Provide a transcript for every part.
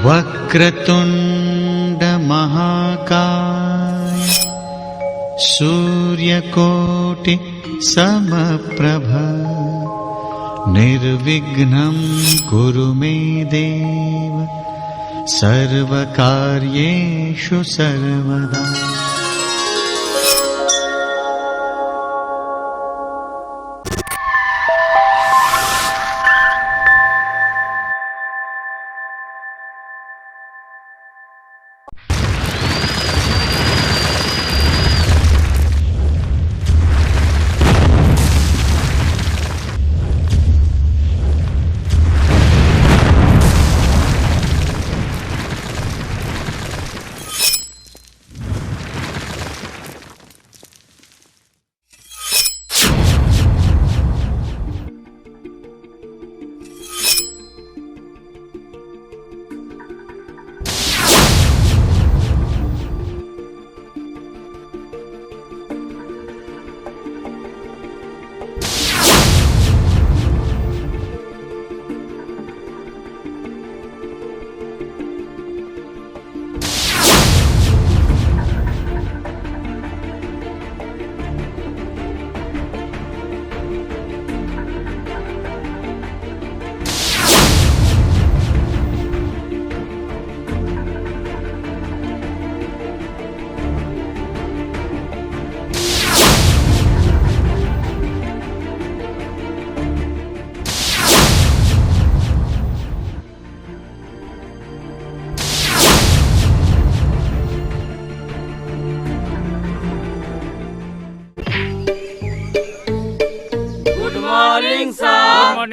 वक्रतुंड महाकाय सूर्यकोटि समप्रभ निर्विघ्नं कुरु मे देव सर्वकार्येषु सर्वदा।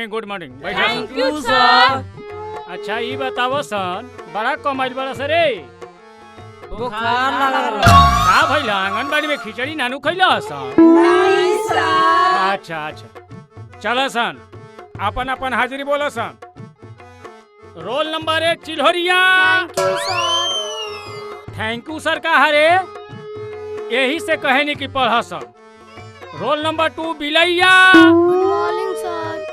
Good morning. थैंक यू सर। अच्छा ये बताओ सन, बड़ा कमाइल बड़ा सर रे। बुखार लगल का भइल? आंगनबाड़ी में खिचड़ी नानू खइला सन? नहीं सर। अच्छा चलो सन, अपन अपन हाजिरी बोलो सन। रोल नंबर 1 चिल्होरिया। थैंक यू सर का हरे, यही से कहनी कि पढ़ सन। रोल नंबर 2 बिलैया। Good morning sir.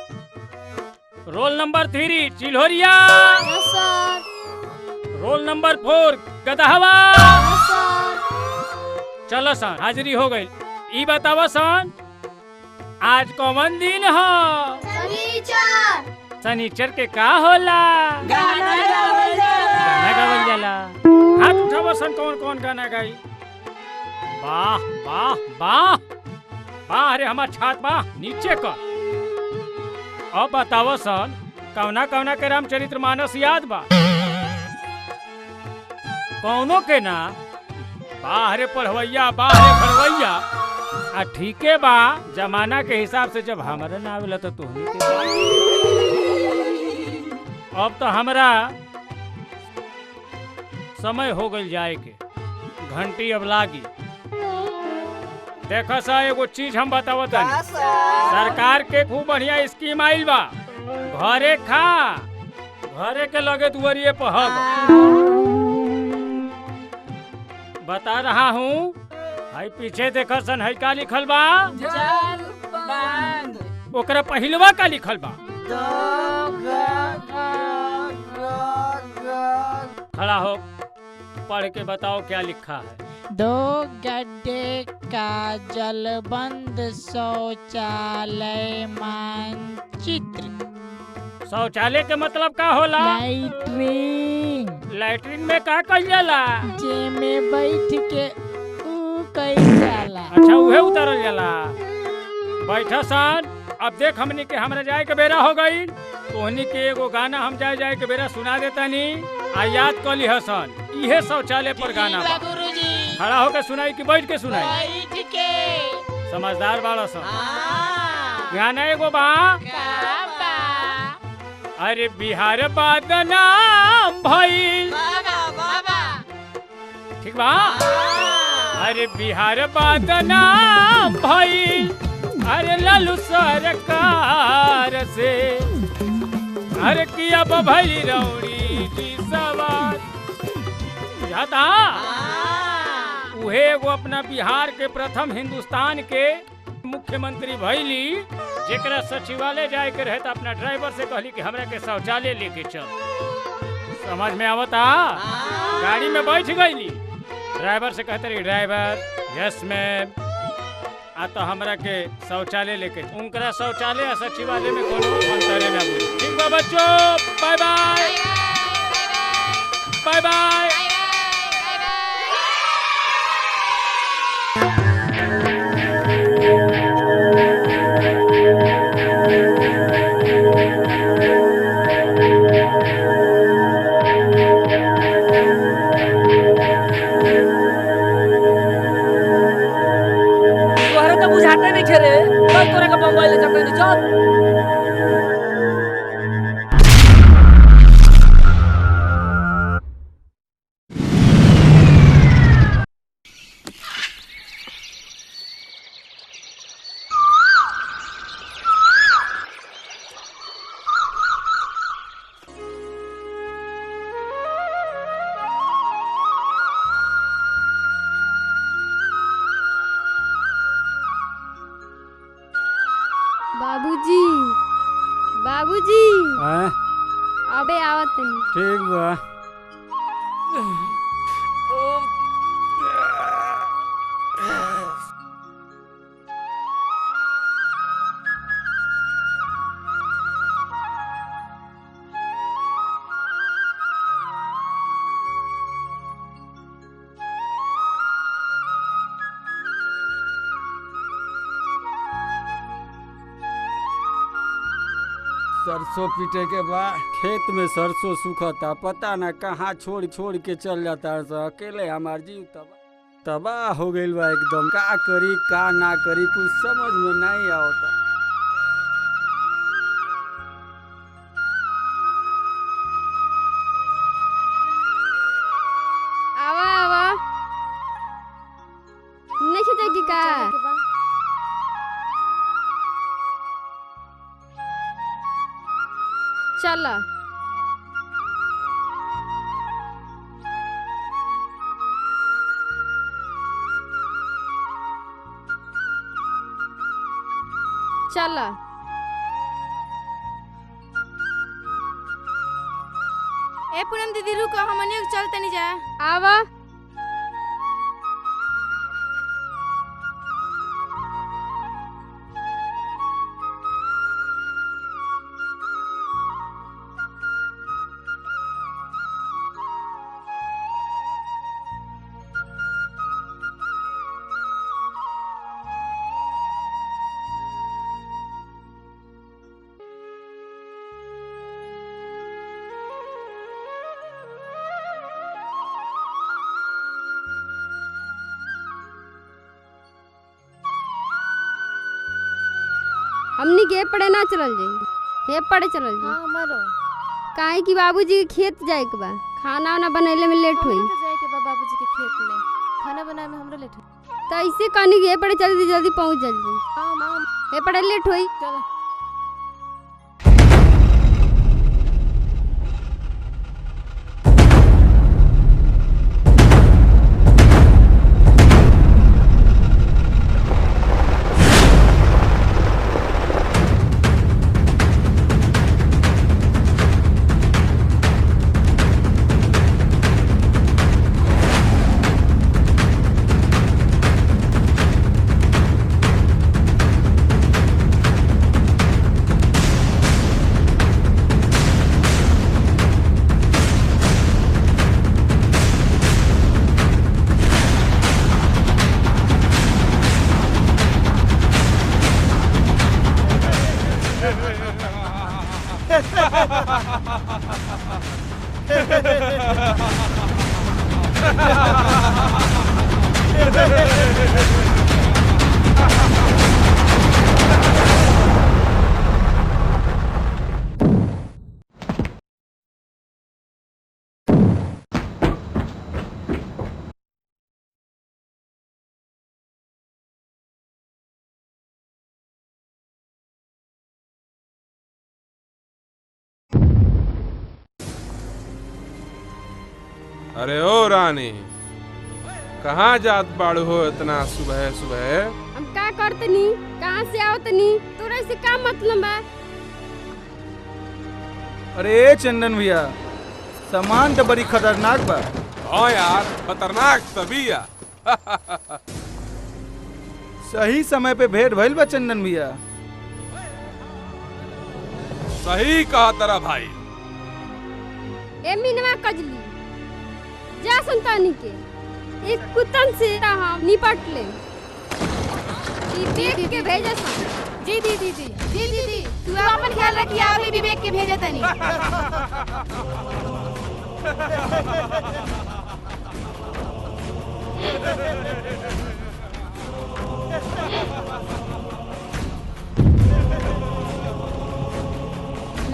Roll number 3 चिल्होरिया। Yes sir. रोल नंबर 4 गदहवा। Yes sir. चलो सन, हाजिरी हो गई। ई बताओ सन, आज कौन दिन हो? शनिचर। शनिचर के का होला? गाना गावल जाला। हाथ उठाओ सन, कौन कौन गाना गाई? वाह वाह वाह वाह, अरे हमार छात बा नीचे कर। अब बताओ सन, कौना कौना के रामचरितमानस याद बा? कौनो के ना? बाहरे पढ़वैया बाहरे भरवैया। आ ठीके बा, जमाना के हिसाब से जब हमारा ना आवेला तो तोहनी के। अब तो हमरा समय हो गई जाए के, घंटी अब लागी। देखो सा, एगो चीज हम बतावत तानी। सरकार के खूब बढ़िया स्कीम आइल बा। घरे खा, घरे के लगे दुआरिये पर हग। बता रहा हूँ, हाई पीछे देखो सन, है का लिखल बा? जल बंद। ओकरा पहिलवा का लिखल बा? खड़ा हो, पढ़ के बताओ क्या लिखा है। 2 गड्ढे का जलबंद शौचालय मानचित्र। शौचालय के मतलब का होला? लैट्रिन। लैट्रिन में का कइल जाला? जे में बैठ के ऊ कइल जाला। अच्छा, उहे उतारल जाला। बैठा सन, अब देख हमनी के हमरा जाए के बेरा हो गई। तोहनी के एगो गाना हम जाए के बेरा सुना देतानी, आ याद कर लिह सन। इहे शौचालय पर गाना बा। गुरुजी। खड़ा होके सुनाई कि बैठ के सुनाई? बैठ के। समझदार बाड़ा सन। गाना एगो बा। अरे बिहार बदनाम भइल। ठीक बा? अरे बिहार बदनाम भइल, अरे लालू सरकार से। अरे किया भइल रौड़ी की सवार। जाता उहे एगो अपना बिहार के प्रथम हिंदुस्तान के मुख्यमंत्री भइली जेकरा सचिवालय जाए के रहे तो अपना ड्राइवर से कहली कि हमरा के शौचालय लेके चल। समझ में आवता? गाड़ी में बैठ गईली, ड्राइवर से कहते रही ड्राइवर यस मैम आ तो हमरा के शौचालय लेके। उनकरा शौचालय और सचिवालय में कोनो अंतर ना बुझी। ठीक बा बच्चों, बाय बाय बाय बाय। तोहरे तो बुझाते नहीं खे रे, कल तोरे का मोबाइल ले जाके चल। बाबूजी बाबूजी अबे आवत नहीं। ठीक बा। सरसों पीटे के बाद खेत में सरसों सूखता, पता ना कहाँ छोड़ छोड़ के चल जाता है। अकेले हमार जीव तबाह हो गई बा एकदम। का करी का ना करी कुछ समझ में नहीं आवता। आवा आवा नहीं जाएगी का? चल चल ए पूनम दीदी रुको, हमनी चलते नहीं जा। आवा हमनी के पड़े ना चलल जाई, हे पड़े चलल जाई। हां मारो काहे कि बाबूजी के खेत जाए के बा, खाना वाना बनैले में लेट होई। तो जाए के बाबूजी के खेत में खाना बनाए में हमरा लेट हो। तो ऐसे कहनी कि हे पड़े जल्दी जल्दी पहुंच जल्दी, हां मां हे पड़े लेट होई। चल अरे ओ रानी, कहाँ जात बाड़ू हो इतना सुबह सुबह? हम का करतनी, कहाँ से आवतनी, तोरा से का मतलब बा? अरे चंदन भैया, सामान तो बड़ी खतरनाक बा। हाँ यार, खतरनाक तबिया। सही समय पे भेंट भइल बा चंदन भैया। सही कहा तेरा भाई। ए मिनवा कजली, जा संतानी के एक कुतन से हम निपट ले। विवेक के भेजे सन। जी दीदी जी जी दीदी तू अपन ख्याल रखिए, आप भी विवेक के भेजे तनी।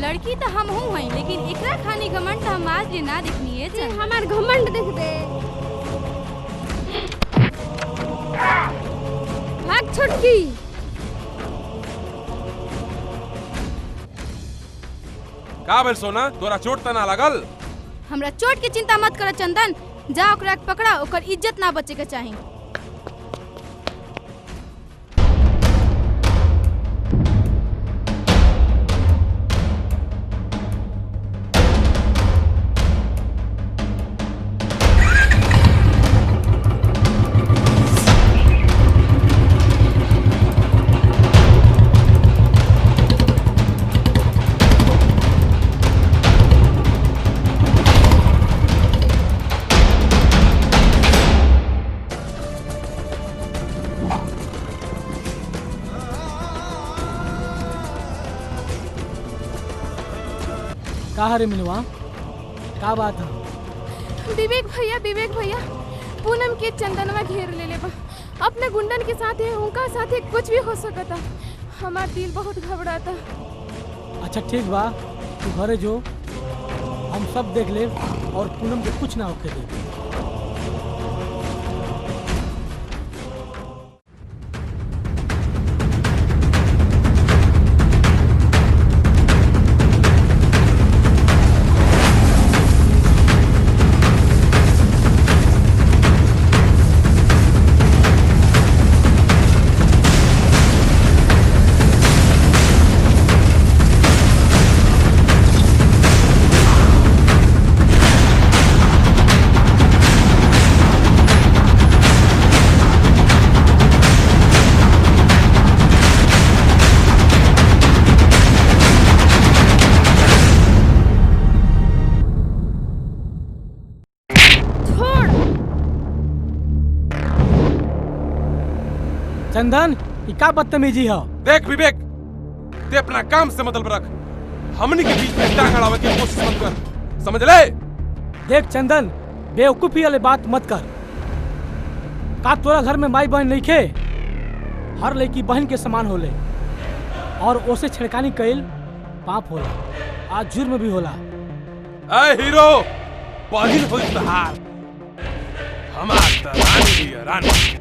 लड़की तो हम हूँ हैं, लेकिन एकरा खानी घमंड हम आज ले ना देखनी है। जे हमार घमंड देख दे। भाग छोटकी। का भेल सोना, तोरा चोट तना लागल? हमरा चोट की चिंता मत कर चंदन, जा ओकरा के पकड़ा, ओकर इज्जत ना बचे के चाही। का रे मिनवा, का बात है? विवेक भैया पूनम के चंदनवा घेर ले बा। अपने गुंडन के साथ है, उनका साथ है, कुछ भी हो सकता। हमार दिल बहुत घबराता। अच्छा ठीक बा, तू घरे जो, हम सब देख ले और पूनम को कुछ ना होके दे। चंदन, ये का बदतमीजी है? देख विवेक, ते अपना काम से मतलब रख, हमनी के बीच में टांग अड़ावे की कोशिश मत कर, समझ ले? देख चंदन, बेवकूफी वाली बात मत कर। का तोरा घर में माई बहन नहीं खे? हर लड़की बहन के समान होले और ओसे छिड़कानी कइल पाप होला, आज जुर्म भी होला। ऐ हीरो, बहिन होई तहार, हमार त रानी है रानी।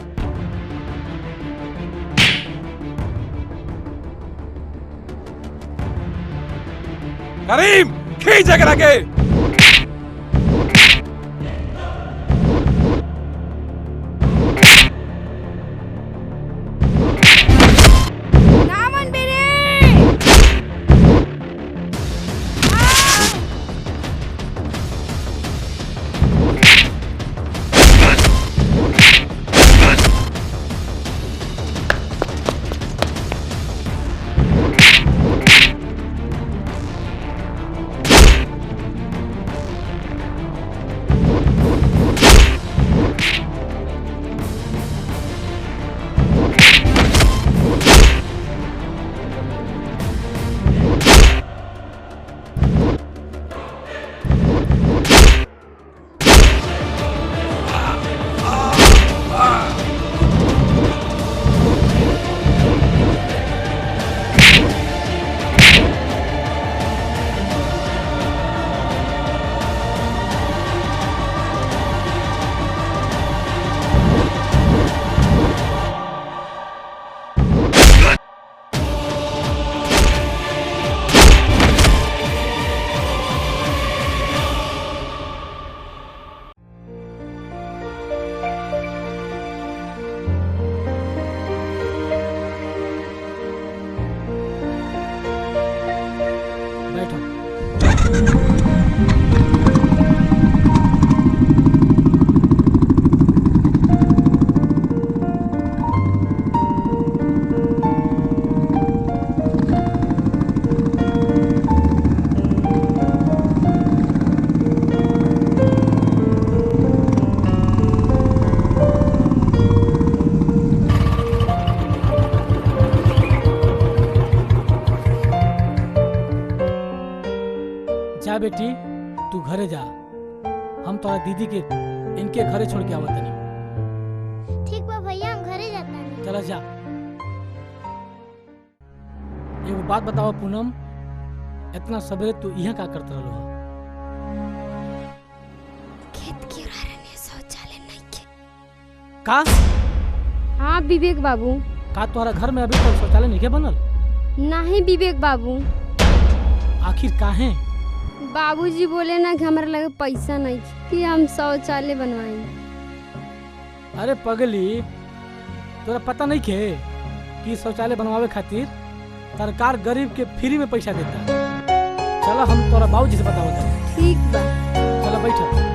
करीम, खींच एकरा के। बेटी तू घरे जा, हम तोरा दीदी के इनके घरे छोड़ के आवत नहीं। ठीक बा भैया, हम घरे जाता नहीं। चला जा। एगो बात बताओ पूनम, इतना सवेरे तू यहाँ का करत रहलो? खेत की ओर में शौचालय नहीं के का? हाँ विवेक बाबू। का तोहरा घर में अभी तक शौचालय नहीं के बनल? नहीं विवेक बाबू। आखिर काहे? बाबूजी बोले ना कि हमारे लगे पैसा नहीं कि हम शौचालय बनवाएं। अरे पगली, तोरा पता नहीं के कि शौचालय बनवावे खातिर सरकार गरीब के फ्री में पैसा देता। चलो हम तोरा बाबूजी से बताओ। ठीक बा, चलो बैठो।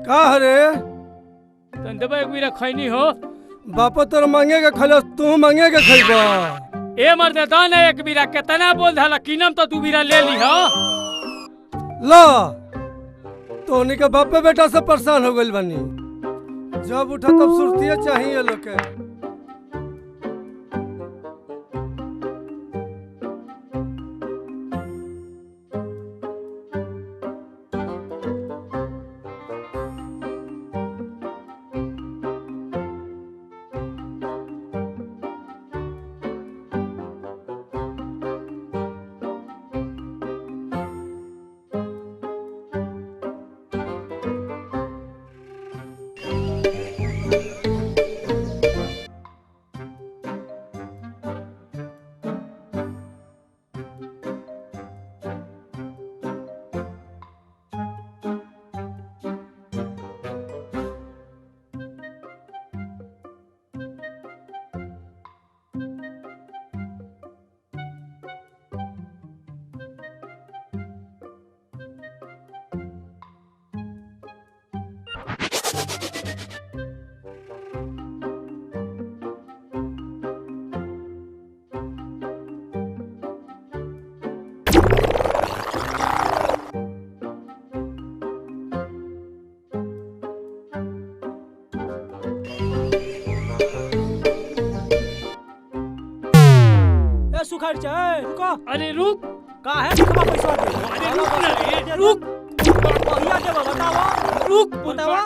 का हरे दबा एक बीरा खैनी हो। बापा तोर मांगेगा खलो, तू मांगेगा खइबा। ए मर्द दान एक बीरा कितना बोल धाला, कीनम तो तू बीरा ले ली हो। ला तोहनी के बापे बेटा से परेशान हो गइल बानी। जब उठा तब सुरतिये चाहिए लोग के। सुखाड़ चाहे रुको। अरे रुक, का है दिखवा पैसा दे। अरे रुक ना रे, रुक। पहिया देबा बतावा, रुक बतावा।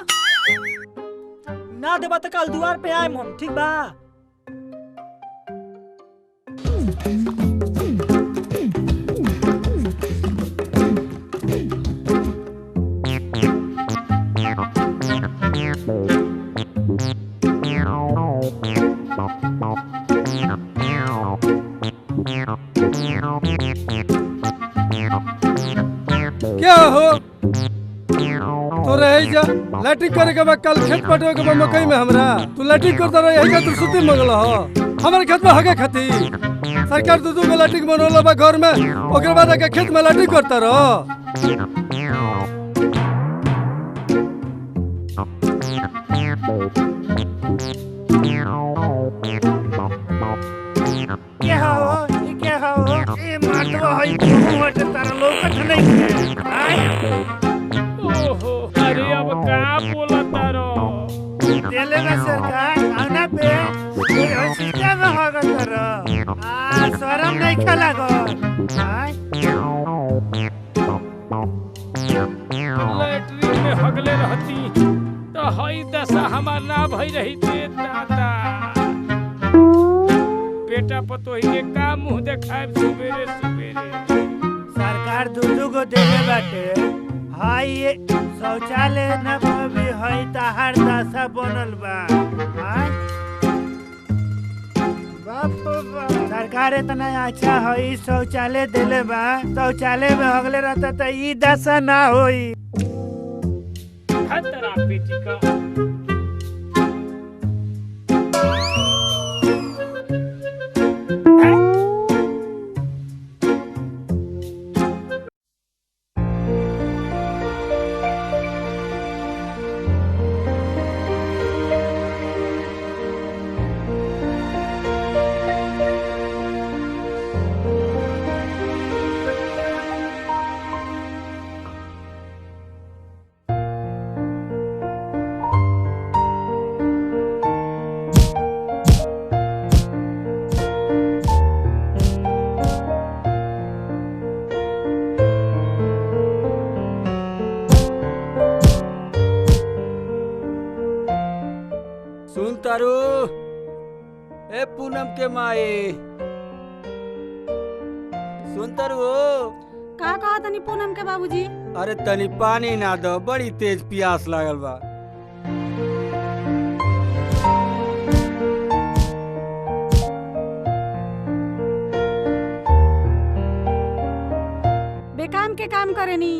ना देबा त कल द्वार पे आए हम, ठीक बा? क्या हो तो रह जा लैट्रिन करे के बाद कल खेत पटवे के बाद मकई में हमरा तू लैट्रिन करता रह यही का तू सुती मंगल हो। हमारे खेत में हगे खती सरकार दू में लैट्रिन बनवला बा घर में, ओकर बाद आके खेत में लैट्रिन करता रहो। क्या हो ये मारतो हई बहुत तारा लोकत नहीं है। ओहो, अरे अब का बोला तारो? देले ना सरकार, आना शर्म नहीं खेला गो लैट्रिन में हगले रहती तो हई दशा हमार ना भई रही थे दादा। बेटा पतोही के का मुंह देखाए सुबेरे सुबेरे। सरकार दूधू को देले बाटे हाय ये शौचालय न भी हई तहार दशा बनल बा। हाय बाप रे बाप। सरकार इतना अच्छा हई शौचालय देले बा शौचालय में हगले रहता तो ई दशा ना होई। खतरा बेटी का सुन तारू ए पूनम के माए सुन तारू का कहा तनी पूनम के बाबूजी। अरे तनी पानी ना दो बड़ी तेज प्यास लागल बा। बेकाम के काम करेनी।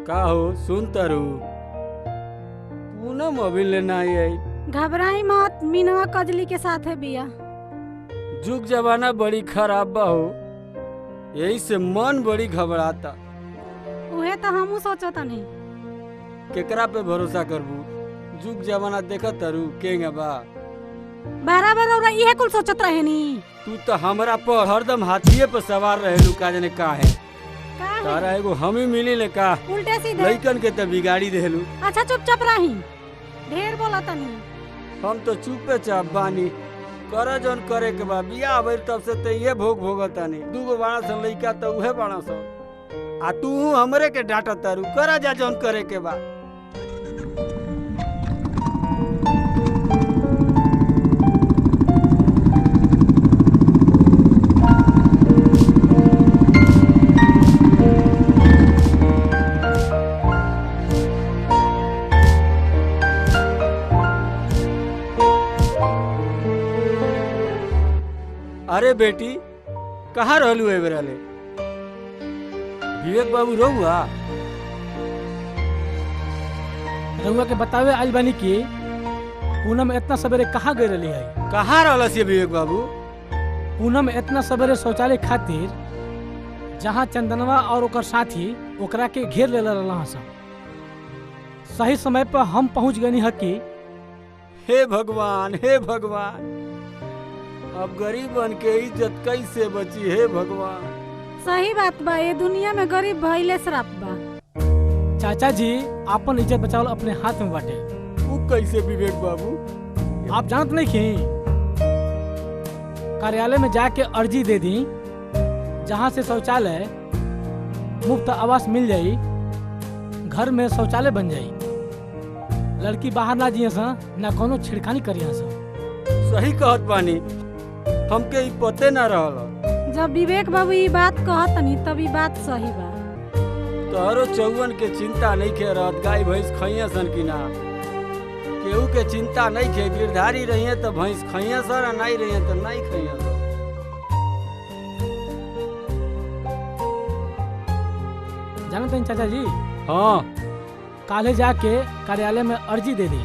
का हो सुन तारू पूनम अभी लेना आई। घबराई मत मीनवा कजली के साथ है बिया। जुग जमाना बड़ी खराब बा हो यही से मन बड़ी घबराता। उहे तो हमू सोचत नहीं। केकरा पे भरोसा करबू जुग जमाना देखत तारू केंगे बा। बराबर और इहे कुल सोचत रहे नी। तू तो हमरा पर हरदम हाथिये पे सवार रहेलू का जाने का है। तारा एगो हम ही मिली ले का उल्टे सीधे लइकन के त बिगाड़ी देलू। अच्छा चुपचाप रही ढेर बोला तनी। हम तो चुपे चाप बानी कर जौन करे के बा बियाह भइल तब से ते ये भोग भोगतानी। दूगो बाणा सन लइका तो उहे बाणा सन आ तू हमरे के डांटत तारू कर जा जौन करे के बा। अरे बेटी कहाँ रहलू ए बेरा ले? विवेक बाबू रहुआ रहुआ के बतावे आइल बानी कि पूनम इतना सवेरे कहाँ गए रही है। कहाँ रहलस ये विवेक बाबू? पूनम इतना सवेरे शौचालय खातिर जहाँ चंदनवा और ओकर साथी ओकरा के घेर ले रहा सब। सही समय पर हम पहुँच गए है कि हे भगवान हे भगवान अब गरीबन के इज्जत कैसे बची हे भगवान। सही बात बा ये दुनिया में गरीब भइले श्राप बा। चाचा जी अपन इज्जत बचाओ अपने हाथ में बाटे। वो कैसे विवेक बाबू? आप जानत नहीं कि कार्यालय में जाके अर्जी दे दी जहाँ से शौचालय मुफ्त आवास मिल जाई घर में शौचालय बन जाई लड़की बाहर ना जिये सा ना कोनो छिड़खानी करिया सा। सही कहत बानी हमके ई पते ना रहल। जब विवेक बाबू ये बात कहतनी तब ई बात सही बा। तोहरो चौवन के चिंता नहीं खे रहत गाय भैंस खइया सन की ना। केहू के चिंता नहीं खे गिरधारी रहिए तो भैंस खइया सर नहीं रहिए तो नहीं खइया सर। जानते हैं चाचा जी? हाँ काले जाके कार्यालय में अर्जी दे दी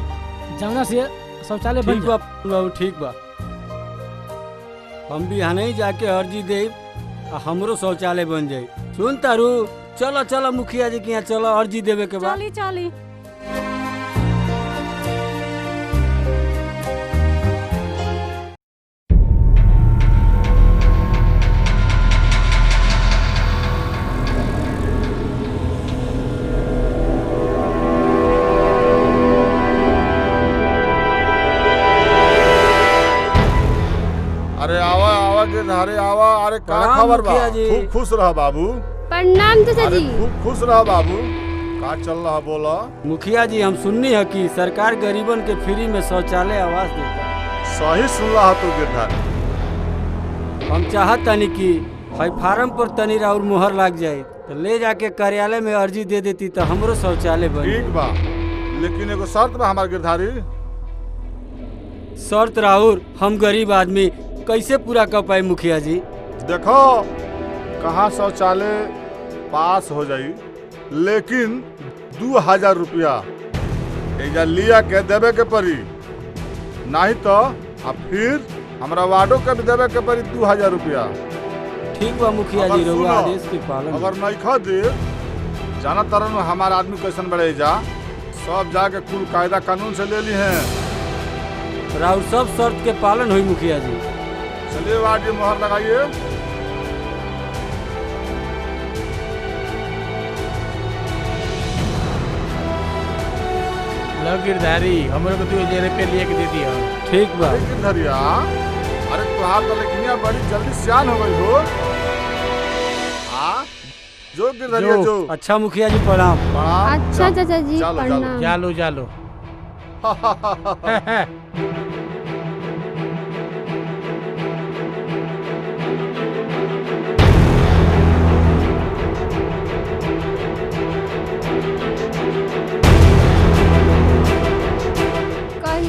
जमुना से शौचालय बन बा बाबू ठीक बा। हम भी नहीं जाके अर्जी दे हमरो शौचालय बन जाये। सुन तारू चलो चलो मुखिया जी के यहाँ चलो अर्जी देवे के बाद। चली चली अरे आवा आवा गिरधारी आवा। अरे का खबर बा? खूब खुश रह बाबू। प्रणाम चाचा जी। खूब खुश रह बाबू। का चल रहा बोला? मुखिया जी हम सुननी है कि सरकार गरीबन के फ्री में शौचालय आवास देता है। सही सुन रहा तू गिरधारी। हम चाहत तनी कि भाई फार्म पर तनी और मोहर लग जाए तो ले जाके कार्यालय में अर्जी दे देती तो हमरो शौचालय बन। ठीक बा, लेकिन एगो शर्त बा हमार गिरधारी। शर्त राहुल हम गरीब आदमी कैसे पूरा कर पाए मुखिया जी? देखो कहाँ शौचालय पास हो जाई, लेकिन 2000 रुपया एजा लिया के देवे के पड़ी, नहीं तो फिर हमरा वार्डो के भी देवे के पड़ी 2000 रुपया। ठीक बा मुखिया जी, रहुआ आदेश के पालन। अगर नहीं खा दे जाना तरन हमारा आदमी कैसन बढ़े जा, सब जाके कुल कायदा कानून से ले ली हैं। राहुल सब शर्त के पालन हुई मुखिया जी। चलिए वार्ड की मोहर लगाइए। गिरधारी हमरे को तू जेरे पे लिए के दे दिया। ठीक बा गिरधारिया। अरे तुहार तो लेकिन बड़ी जल्दी सियान हो गई हो। जो गिरधारिया जो। अच्छा मुखिया जी प्रणाम। अच्छा चाचा जी प्रणाम। जालो जालो।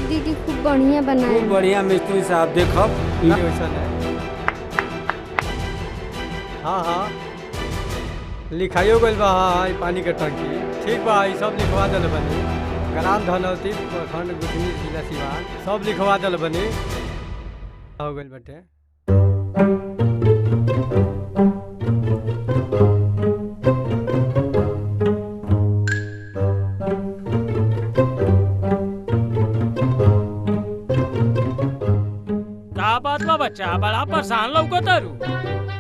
दीदी खूब बढ़िया बनाए। खूब बढ़िया मिस्त्री साहब देखो वैसा है। हाँ हाँ लिखाइयो गइल बा। हाँ पानी के टंकी ठीक बा, सब लिखवा दिल बनी। ग्राम धनौती प्रखंड गुदनी जिला सिवान सब लिखवा दिल बनी हो गइल बटे। बच्चा बड़ा परेशान लौको तारू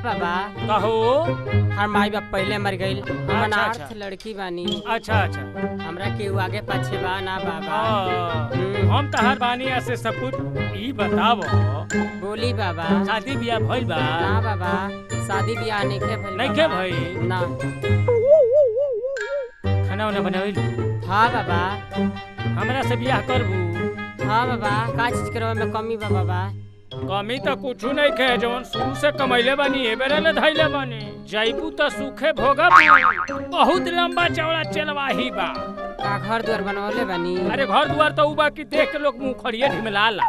बाबा। कहो हर माई बाप पहले मर गई। हम अनाथ लड़की बानी। अच्छा अच्छा। हमरा केहू आगे पीछे बा ना बाबा। हम तहर बानी ऐसे सब कुछ ई बतावो। बोली बाबा। शादी बियाह भइल बा? ना बाबा शादी बियाह नहीं भइल ना। खाना वाना बनावेल? हाँ बाबा। हमरा से बियाह करबू? हाँ बाबा। का चीज करवा में कमी बा बाबा? कमी तो कुछ नहीं खे, जवन शुरू से कमैले बानी ए बेरे ले धैले बानी। जैबू तो सूखे भोगब। बहुत लंबा चौड़ा चलवाही बा। का घर द्वार बनवले बानी? अरे घर द्वार तो उबा की देख के लोग मुंह खड़िए ढिमलाला।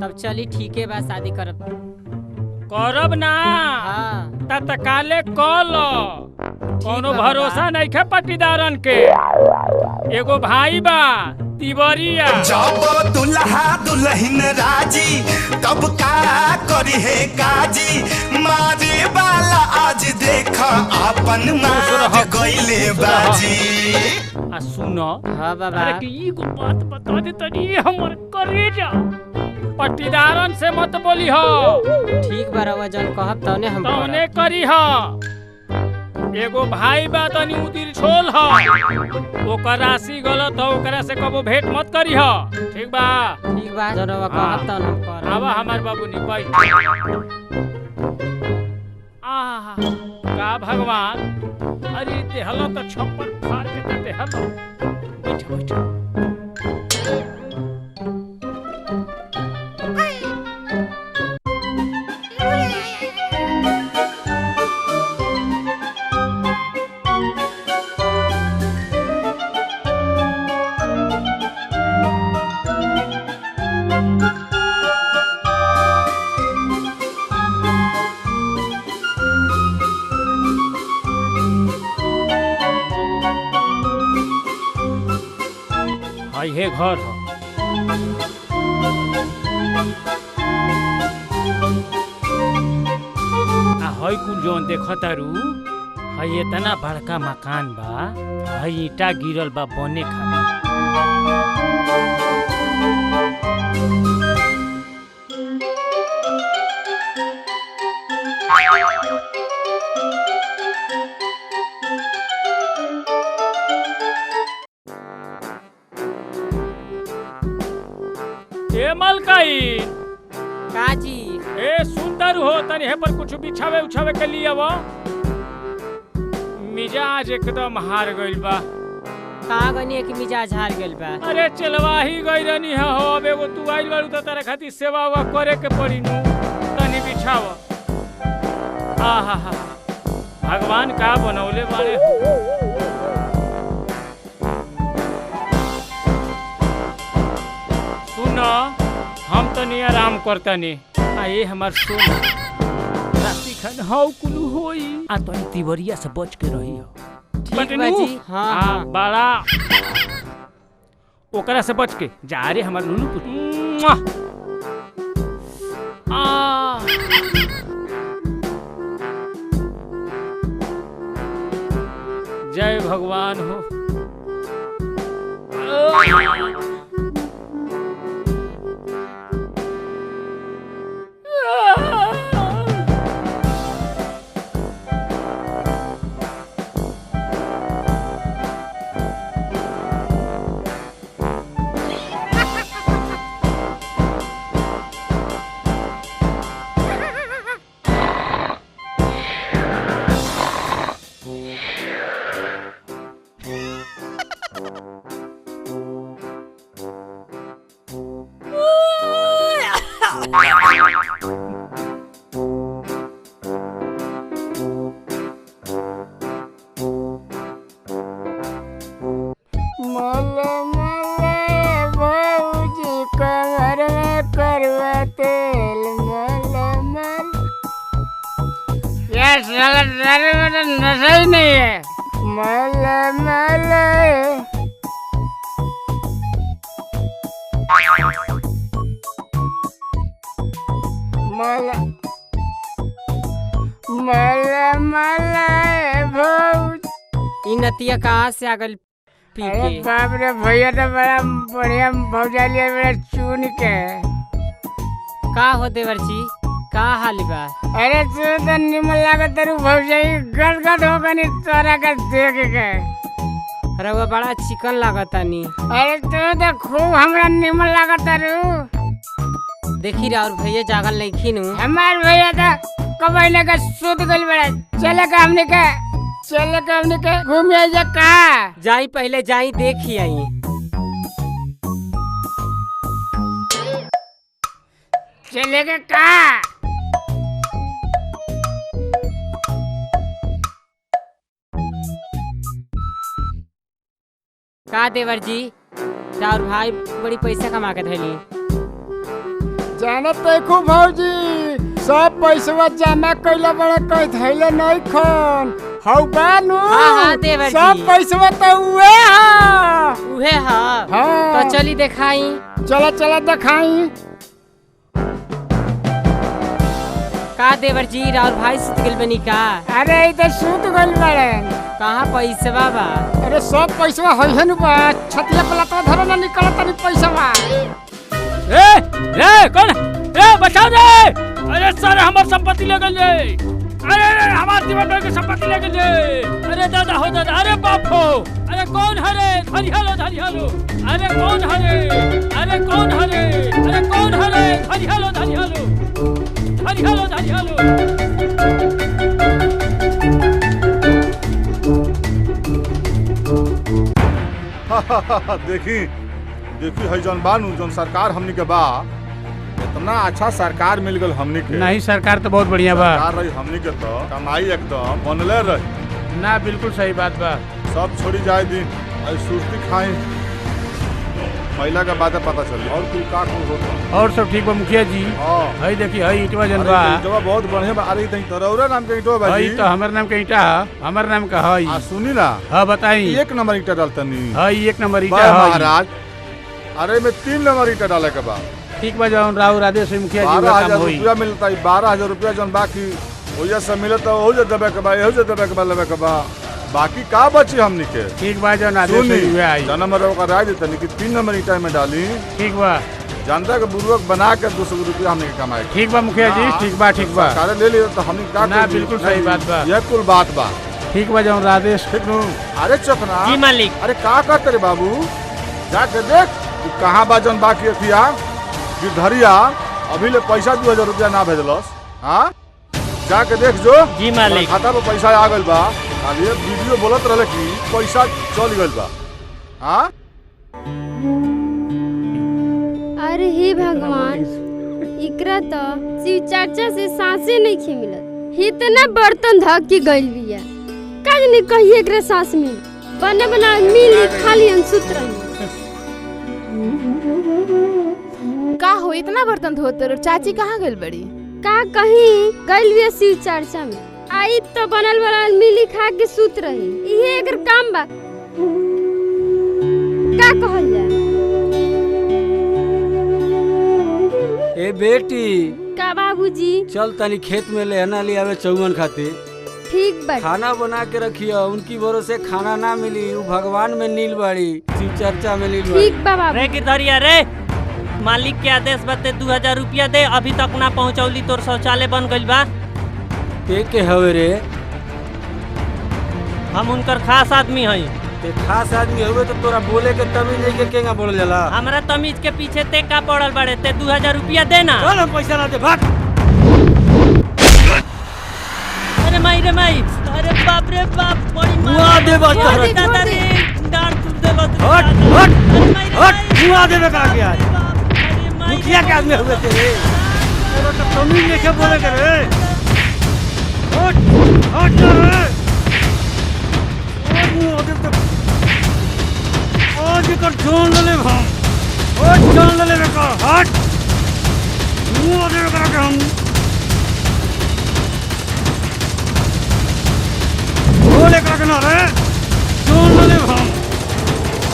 तब चली ठीके बा, शादी करब ना। हाँ। तत्काले कल। कोनो भरोसा नहीं खे पट्टीदारन के। एगो भाई बा तिवरिया। जब दुल्हा दुल्हन राजी तब का करी है काजी। मारे वाला आज देखा अपन मार गइले बाजी। सुनो। हाँ बाबा। अरे की को बात बता दे तनी हमर करेजा। पट्टीदारन से मत बोली हो। ठीक बा रवा जन कहब तने हम तने करी हो। एगो भाई बा तनी उदिर छोल हो। ओकर राशि गलत हो, ओकरा से कबो भेंट मत करी हो। ठीक बा? ठीक बा जन रवा कहब तने हम करब। आवा हमार बाबू नी भाई। आहा का भगवान। अरे देहलो तो छप्पर फाड़ के देहलो। बैठो बैठो। हे घर हो। हई कुल जोन देखो तारू हई इतना बड़का मकान बा। हई ईटा गिरल बा बने खातिर। काजी ए सुंदर हो तनी है पर कुछ बिछावे उछावे के लिए वो मिजाज एकदम हार गइल बा। कहाँ गनी कि मिजाज हार गइल बा? अरे चलवा ही गई रहनी है हो। अब एगो तू आइल बारू त तारा खातिर सेवा वा करे के पड़ी नु। तनी बिछाव। आहा हा भगवान का बनौले बाड़े। सुनो हम तनी आराम करतनी। ये हमार सोना राती खान हाउ कुलू होई। आ तनी तिवरिया से बच के रही हो। ठीक बा जी। हाँ बड़ा ओकरा से बच के जा रे हमार नुनू पुत। जय भगवान हो। नशा ही नहीं है। ई नतिया कहाँ से आ गल पी के? बाप रे भैया तो बड़ा बढ़िया भौजा लिया बड़ा चुन के। का हो देवर जी का हाल बा? अरे तू तो निमन लागत तेरू भौजाई गदगद हो गनी तोरा के देख के। अरे वो बड़ा चिकन लागता नी। अरे तू तो खूब हमरा निमन लागत तेरू। देखी रे और भैया जागल नहीं खीनू। हमार भैया तो कबई ने का सूत गइल बड़ा। चले का हमने के घूम आई जा का। जाई पहले जाई देखी आई। चलेगा का? का देवर जी और भाई बड़ी पैसा कमा के धैली। जाना देखो भौजी सब पैसा जमा कैला बड़ा कह धैले नहीं खन। हौ बानू। हाँ देवर जी सब पैसा तो उहे हा। तो चली दिखाई। चला दिखाई। का देवर जी और भाई सुत गइल बनी का? अरे इधर सूत गइल बड़े। कहाँ पैसा बा? अरे सब पैसा है न बा। छतिया पलटवा धरो ना निकलत नहीं पैसा बा। रे कौन रे बचाओ रे। अरे सर हमार संपत्ति ले गइल रे। अरे हमार जीवन भर के संपत्ति ले गइल रे। अरे दादा हो दादा। अरे बाप हो। अरे कौन है रे? धरी हालो। अरे कौन है रे? अरे कौन है रे? अरे कौन है रे? धरी हालो। देखी है जौन बानू जौन सरकार हमनी के बा। इतना अच्छा सरकार मिल गल हमनी के। नहीं सरकार तो बहुत बढ़िया बा। सरकार रही हमनी के तो कमाई एकदम बनले रही ना। बिल्कुल सही बात बा। सब छोड़ी जाए दिन सुस्ती खाई महिला का बात पता चली। और तू का होता? और सब ठीक बा मुखिया जी। हई देखी हई ईटवा जन बा। ईटवा बहुत बढ़िया बा। अरे तई तोरा नाम के ईटवा बा जी। हई तो हमर नाम के ईटा हमर नाम का हई। सुनी ना। हां बताई। 1 नंबर ईटा डालतनी। हई 1 नंबर ईटा हई महाराज। अरे में 3 नंबर ईटा डाले के बा। ठीक बा जौन राव आदेश मुखिया जी 12,000 रुपया मिलता है। 12,000 रुपया जौन बाकी ओया से मिलता हो जा दबे के बा। एहो जा दबे के बा लेबे के बा। बाकी का बची हमनी के। ठीक बा जौन आदेश हुए आई। नंबर का राय देतनी कि 3 नंबर ईटा में डाली। ठीक बा। जनता के बुर्बक बना के 200 रुपया हमने कमाए। ठीक बा मुखिया जी। ठीक बा सरकार ले लिया तो हमने का ना। बिल्कुल सही बात बा। यह कुल बात बा। ठीक बा जौन आदेश। ठीक नु। अरे चकना जी मालिक। अरे का करे बाबू जाके देख तू कहाँ बा जौन बाकी अथिया गिरधरिया अभी ले पैसा 2000 रुपया ना भेजलस। हाँ जाके देख जो जी मालिक। खाता पे पैसा आ गइल बा। खाली वीडियो बोलत रहले कि पैसा चल गइल बा। हाँ अरे हे भगवान, इकरा तो शिव चर्चा से सांसे नहीं खे मिलत। इतना बर्तन धक के गइल बिया, काज नहीं कहिए एकरे सांस में बने बना मिली खाली अनसुत रही। का हो इतना बर्तन धोते रहो? चाची कहाँ गइल बड़ी? का कहीं गइल बिया शिव चर्चा में। आई तो बनल वाला मिली खा के सुत रही। इहे एकर काम बा। का कहल जाए? ए बेटी का बाबूजी? चल तनी खेत में लेना ले आवे चौवन खातिर। ठीक बा। खाना बना के रखियो, उनकी भरोसे खाना ना मिली। वो भगवान में नील बाड़ी, शिव चर्चा में नील बाड़ी। ठीक बा बाबू। रे गिरधरिया रे, मालिक के आदेश बते 2000 रुपया दे, अभी तक ना पहुँचौली। तोर शौचालय बन गइल बा। के हवे रे? हम उनकर खास आदमी हई। ते खास आदमी हुए तो तोरा बोले के तमीज नहीं के केंगा बोल जाला। हमरा तमीज के पीछे ते का पड़ल बड़े? ते 2000 रुपया दे ना। चल हम पैसा ना दे, भाग। अरे माई रे माई, अरे बाप रे बाप, बड़ी मुआ दे बच्चा दादा रे, डांट तुर दे बत। हट हट हट, मुआ दे बे का के आज। मुखिया के आदमी हुए तेरे, तेरा तो तमीज नहीं के बोले के रे। हट हट रे, मुआ दे तो आज कर जान ले हम, आज जान ले बे का। हट मुआ दे बे का हम बोले का ना रे, जान ले हम।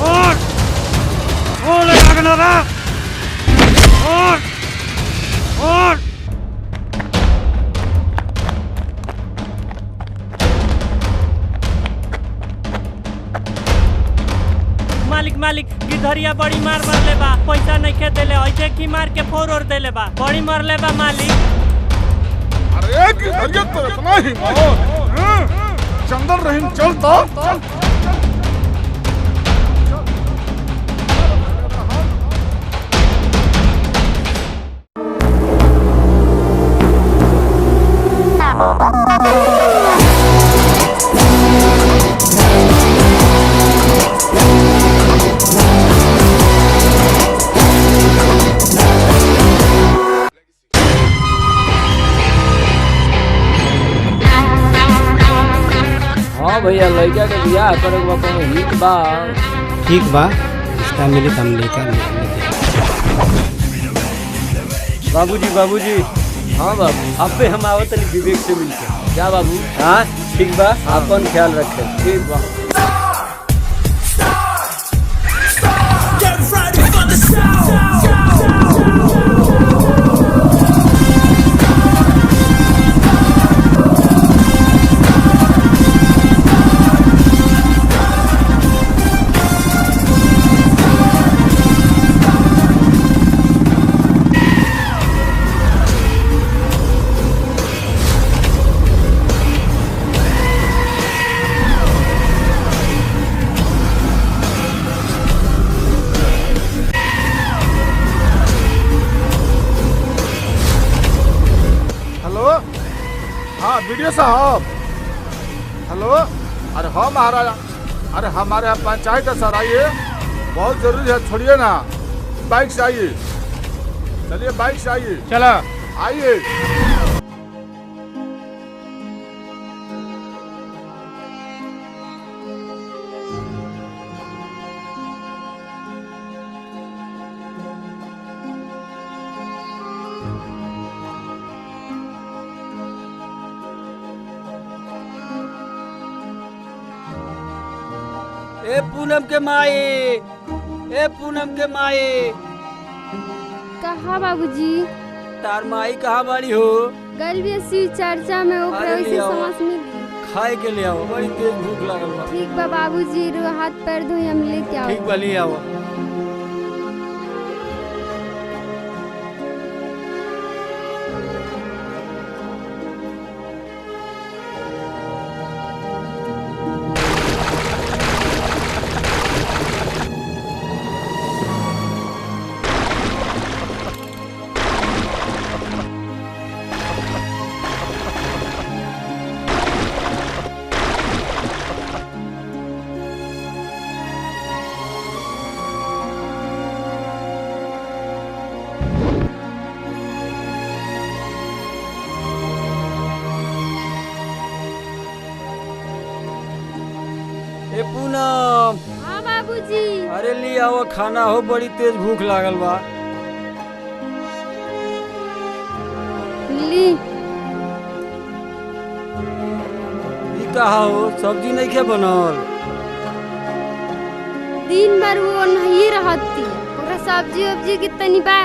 और बोले का ना रे, और मालिक मालिक, गिरधरिया बड़ी मार ले बा। पैसा नहीं खे देले, ऐसे की मार के फोर और देले बा। बड़ी मार ले बा मालिक। अरे गिरधरिया तो इतना ही चंदन रहीम चल तो। हाँ भैया, लड़का के बियाह करे के बाप में हित बा। ठीक बा, रिश्ता मिली तम लेकर बाबूजी बाबूजी। हाँ बाबू, अब पे हम आवत नहीं विवेक से मिलके। जा बाबू। हाँ ठीक बा, अपन ख्याल रखे। ठीक बा। वीडियो साहब, हेलो। अरे हाँ महाराजा, अरे हमारे यहाँ पंचायत है सर, आइए, बहुत जरूरी है। छोड़िए ना, बाइक से आइए। चलिए बाइक से आइए। चलो आइए। ए पूनम के माए, ए पूनम के माए। कहा बाबूजी? तार माई कहाँ बाड़ी हो? गल भी शिव चर्चा में ओकरा अरे वैसे ले आओ। समझ मिली। खाए के ले आओ, बड़ी तेज भूख लागल बा। ठीक बा बाबूजी, रो हाथ पैर धोई हम लेके आओ। ठीक बा, ले आओ। सन। हाँ बाबूजी। अरे ली आओ खाना हो, बड़ी तेज भूख लागल बा। ली ई कहा हो, सब्जी नहीं के बनल? दिन भर वो नहीं रहती ओकरा सब्जी उब्जी कितनी बा।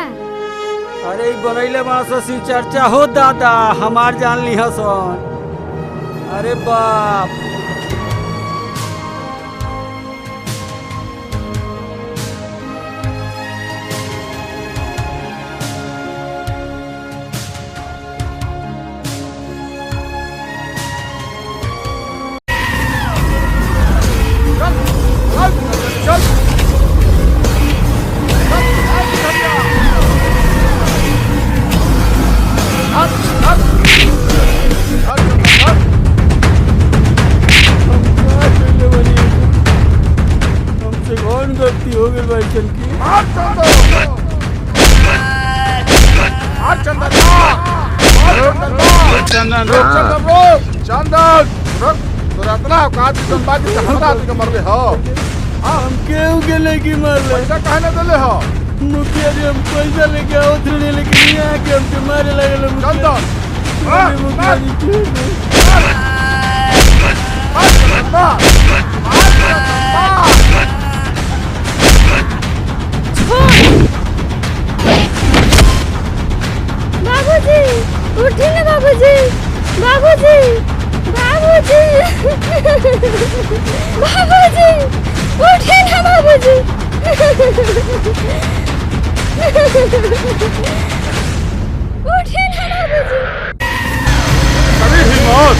अरे ई बनैले बड़ा सी चर्चा हो दादा, हमार जान ली सन। अरे बाप, गलती हो गई भाई चल की। चंदन रुक, तोरा इतना औकात की तुम बात से हमरा आदमी के मरले हो। हम केहू के लेके मर ले। पैसा काहे न देले हो? मुखिया जी हम पैसा लेके आओ थे, लेकिन यहाँ के हमके मारे लगल। चंदन मुखिया जी बाबूजी उठी ना बाबूजी, बाबूजी, बाबूजी, बाबूजी उठी ना बाबूजी, उठी ना बाबूजी। अरे हिम्मत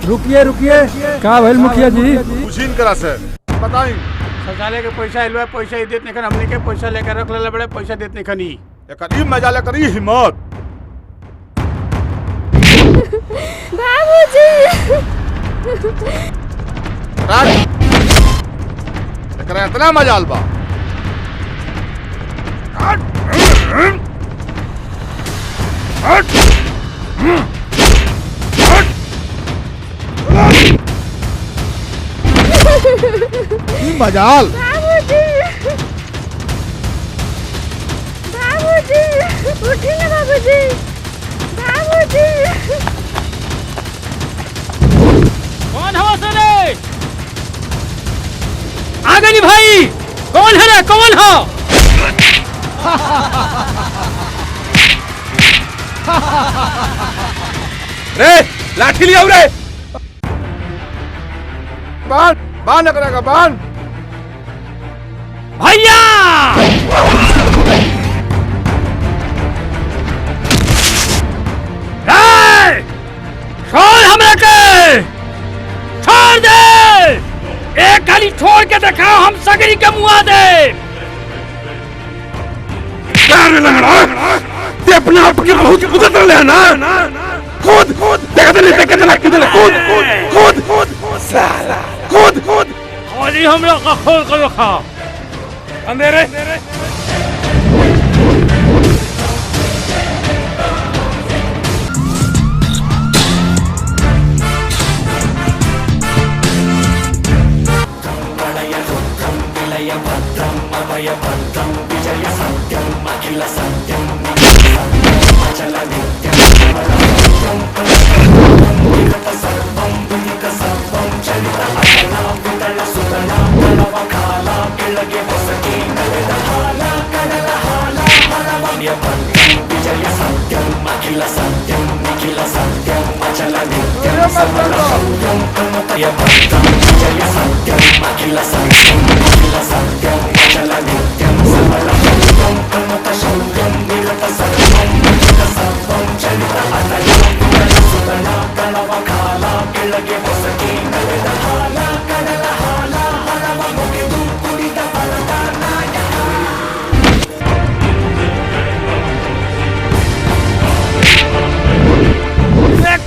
रुकिए रुकिए, का भइल मुखिया जी? पूछीन करा से बताई। शौचालय के पैसा आइल बा, पैसा ही देत नहीं खन, हमने के पैसा लेकर रख ले बड़े, पैसा देत नहीं खनी। एकरी मजाले करी हिम्मत। बाबूजी एकरा इतना मजाल बा। मजाल बाबूजी, बाबूजी उठी ना बाबूजी, बाबूजी। कौन हो सरे? आ गई भाई, कौन है रे, कौन हो? रे लाठी लिया रे। बांध करेगा, बांध भैया। छोड़ हमरा के, छोड़ दे। एक खाली छोड़ के दिखाओ, हम सगरी के मुआ दे। ते अपने आप के बहुत कुदरत ले ना। कूद कूद, देखते नहीं किधर कूद कूद कूद साला कूद कूद। खाली हमरा का खोल कर रखा अंधेरे।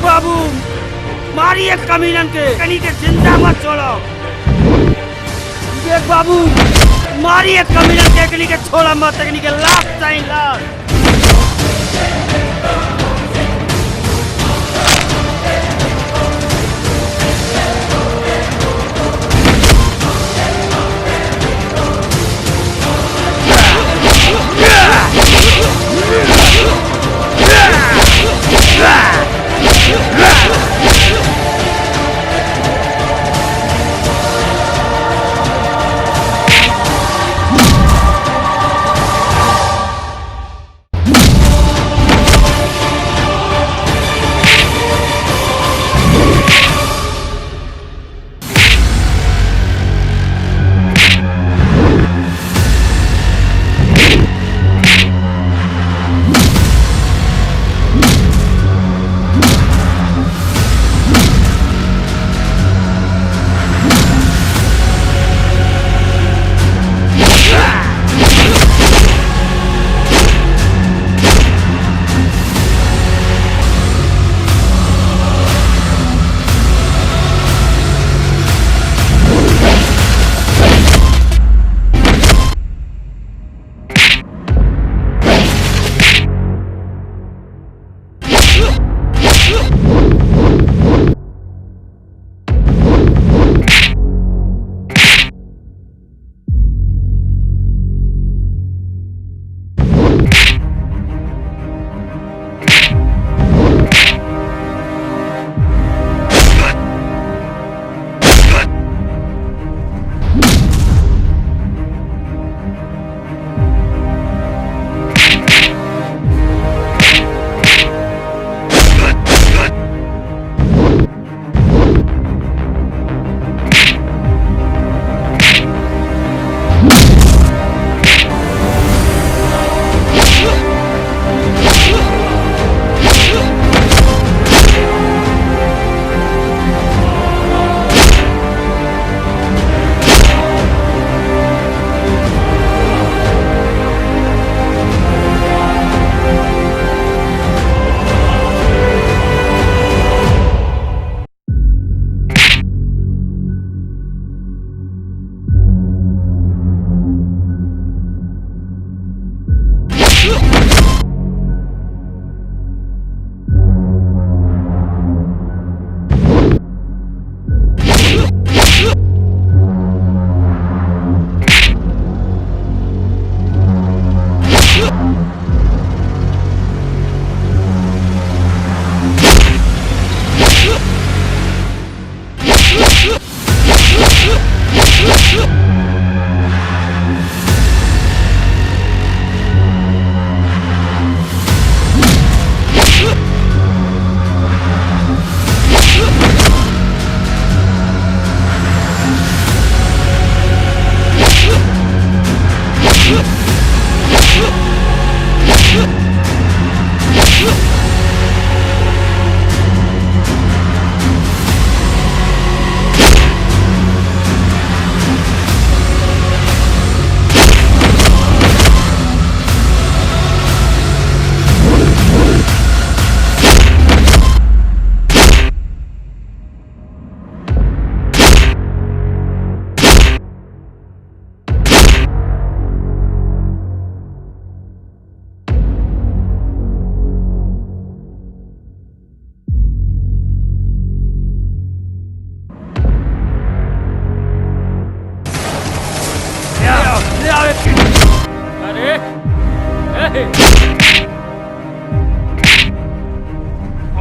बाबू मारिए कमीनन के, कहीं के जिंदा मत छोड़ो। देख बाबू, मारिए कमीनन के, कहीं के छोड़ा मत, कहीं के लाश चाहिए लाश।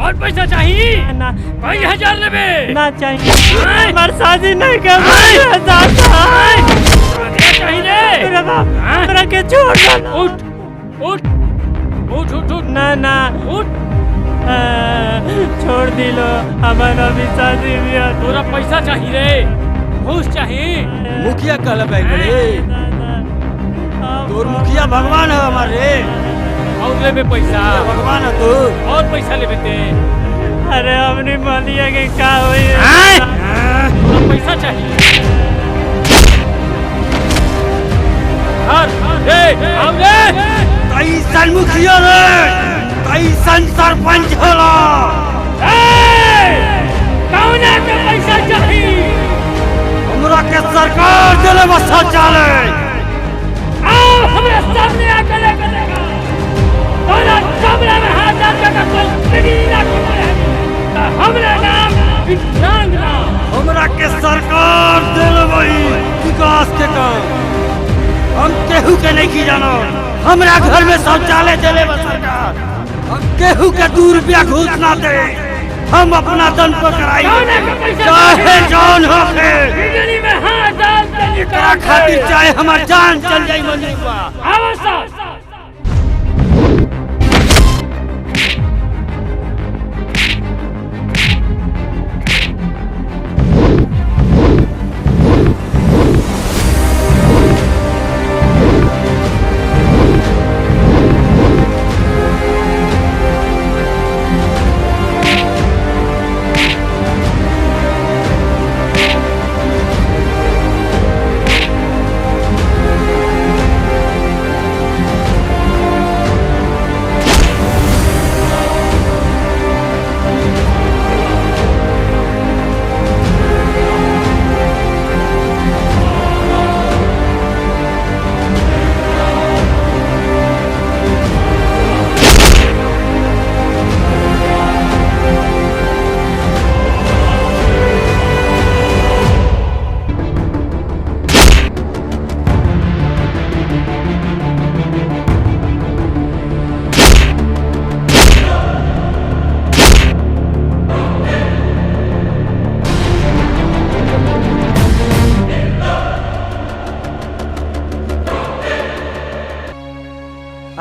और पैसा चाहिए ना 2000 लेबे ना चाहिए हमार शादी नहीं कर चाहिए मेरा बाप हमरा के छोड़ दो उठ उठ उठ उठ उठ ना ना उठ छोड़ दिलो हमारा भी शादी भी तोरा पैसा चाहिए रे घूस चाहिए मुखिया कहला बैठ रे तोर मुखिया भगवान है हमारे और लेबे पैसा भगवान है तू और पैसा लेबे ते अरे हमने मानिया के का होई तोरा पैसा चाहिए रे आओ रे कैसन मुखिया रे कैसन सरपंच होला कौन है के पैसा चाहिए हमरा के सरकार देले बस शौचालय आओ हमारे सामने आकर लेकर देगा तोरा कमरे में हाथ डाल के कोई पिटी ना करे तो हमरा नाम विकलांग ना हमरा के सरकार देले भाई विकास के काम हम केहू के नहीं की जानो हमरा घर में शौचालय देले बा सरकार हम केहू के 2 रुपया घूस ना दे हम अपना दम पर कराई चाहे जान हो के बिजली में हाथ डाल के एकरा खातिर चाहे हमार जान चल जाई मंदिर बा अवश्य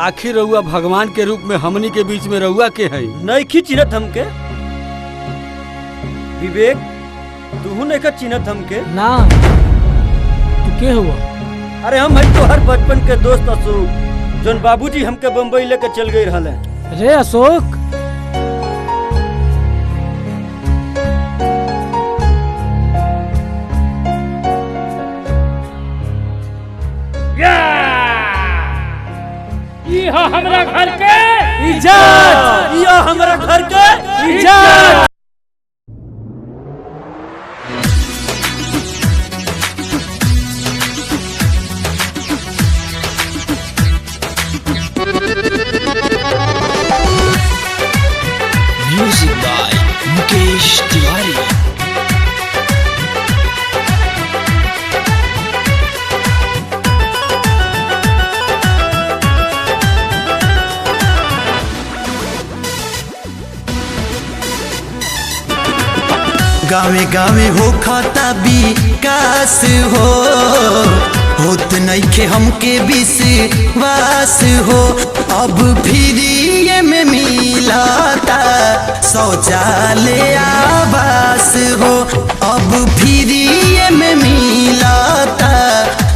आखिर रहुआ भगवान के रूप में हमनी के बीच में रहुआ के है नहीं चिन्हत हमके विवेक तू नहीं चिन्हत हमके ना तू के हुआ अरे हम है तो हर बचपन के दोस्त अशोक जोन बाबूजी हमके बम्बई लेके चल गई रहले रे अशोक हमरा घर के इज्जत ये हमरा घर के इज्जत म्यूजिक बाय मुकेश तिवारी गावे गावे हो खाता विकास हो होत नइखे हमके विश्वास हो अब फ्री में मिलता शौचालय आवास हो अब फ्री में मिलता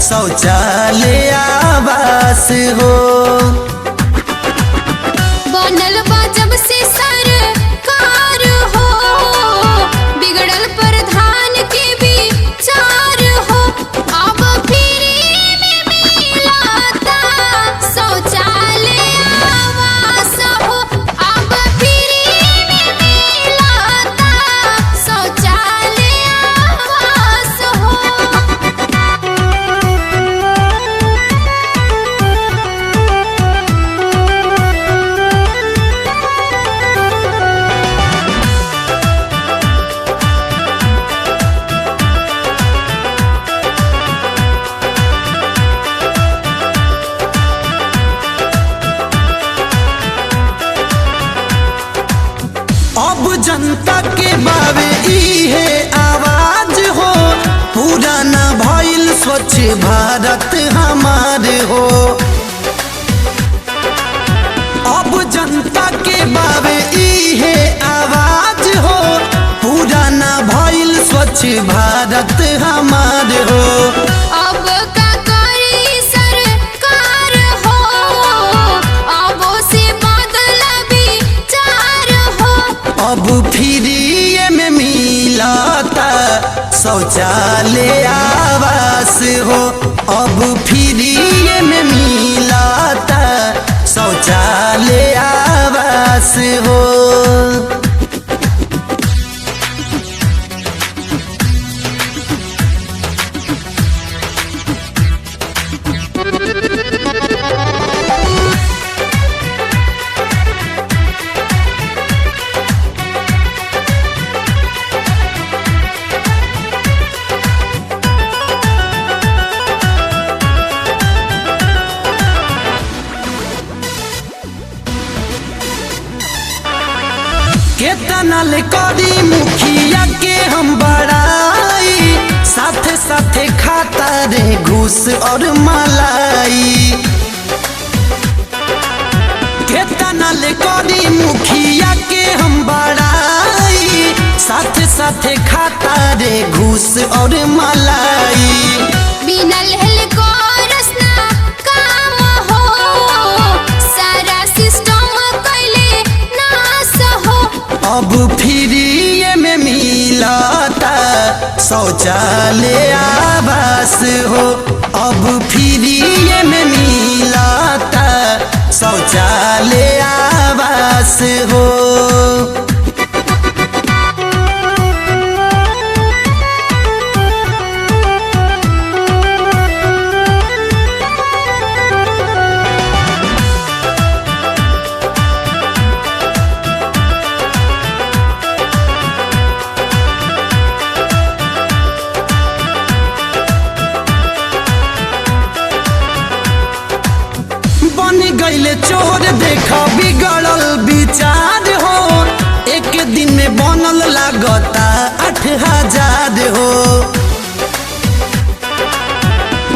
शौचालय आवास हो बनल बा जब से सरकार हो बिगड़ल प्रधान के विचार हो अब फ्री में मिलता शौचालय आवास हो अब फ्री में मिलता शौचालय आवास हो अब जनता के बावे इहे आवाज हो, पुराना भइल स्वच्छ भारत हमारे हो। अब जनता के बावे इहे आवाज हो, पुराना भइल स्वच्छ भारत हमारे हो। अब का करी सरकार हो, अब से बदला विचार हो। अब फ्री में मिलता शौचालय आवास हो, अब फ्री में मिलता शौचालय आवास हो। केतना ले करी मुखिया के हम बड़ाई, साथे साथे खाता रे घूस और मलाई। केतना ले करी मुखिया के हम बड़ाई, साथे साथे खाता रे घूस और मलाई। बिना लहल को रसना काम हो, सारा सिस्टम कैले नाश हो। अब फ्री में मिलता शौचालय आवास हो, अब फ्री में मिलता शौचालय आवास हो। गईले चोर देखा बिगड़ल विचार हो, एक दिन में बनल लागता 8,000 हो।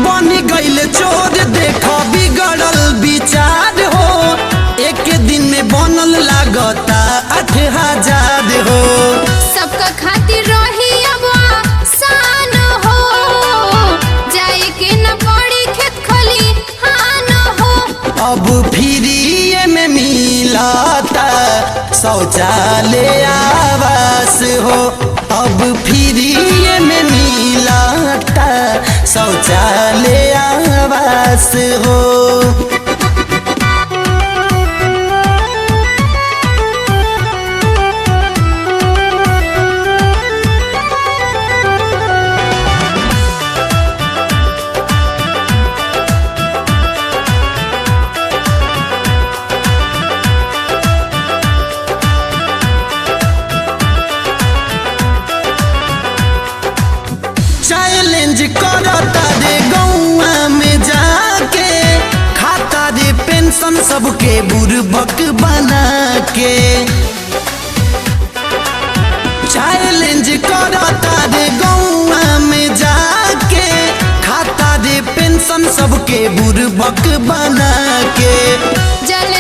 बन गईले चोर देखा बिगड़ल विचार हो, एक दिन में बनल लागता 8,000 हो। सबका खातिर रही अब आसान हो, जाए के न पड़ी खेत खलिहान हो। अब फ्री में मिलता शौचालय आवास हो, अब फ्री में मिलता शौचालय आवास हो। चैलेंज करता रे गौआ में जाके, खाता रे पेंशन सबके बुर्बक बना के। चैलेंज करता रे गौआ में जाके, खाता रे पेंशन सबके बुर्बक बना के। जल